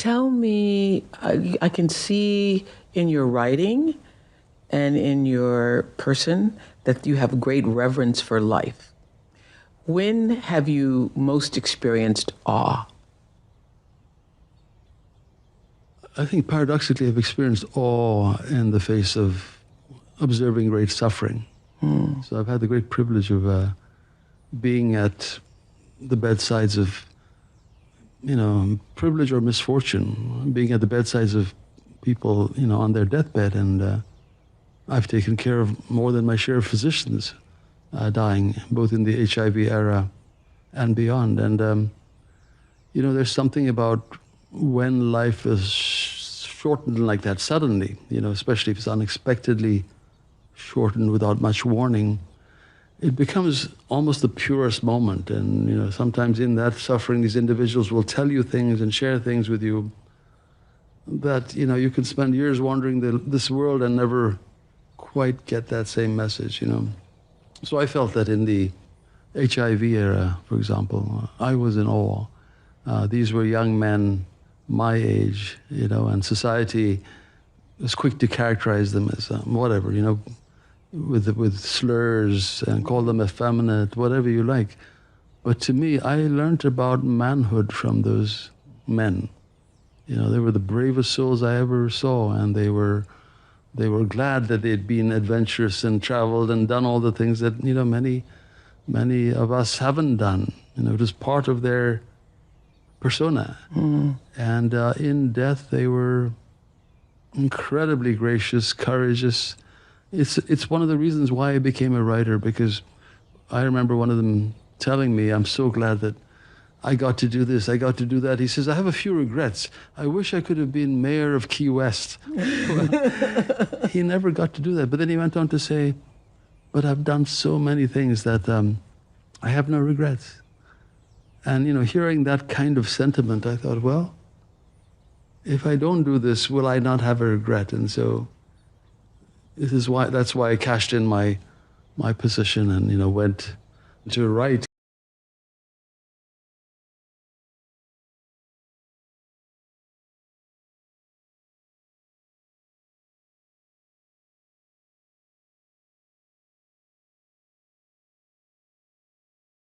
Tell me, I can see in your writing and in your person that you have great reverence for life. When have you most experienced awe? I think paradoxically I've experienced awe in the face of observing great suffering. So I've had the great privilege of being at the bedsides of, privilege or misfortune, being at the bedsides of people, on their deathbed. And I've taken care of more than my share of physicians dying, both in the HIV era and beyond. And, there's something about when life is shortened like that suddenly, especially if it's unexpectedly shortened without much warning, it becomes almost the purest moment. And, sometimes in that suffering, these individuals will tell you things and share things with you that, you can spend years wandering this world and never quite get that same message, So I felt that in the HIV era, for example, I was in awe. These were young men my age, and society was quick to characterize them as whatever, with slurs and call them effeminate, whatever you like. But to me, I learned about manhood from those men. They were the bravest souls I ever saw, and they were glad that they'd been adventurous and traveled and done all the things that, many of us haven't done. It was part of their persona. And in death, they were incredibly gracious, courageous. It's one of the reasons why I became a writer, because I remember one of them telling me, I'm so glad that I got to do this, I got to do that. He says, I have a few regrets. I wish I could have been mayor of Key West. He never got to do that. But then he went on to say, but I've done so many things that I have no regrets. And, hearing that kind of sentiment, I thought, well, if I don't do this, will I not have a regret? And so that's why I cashed in my position and, went to write.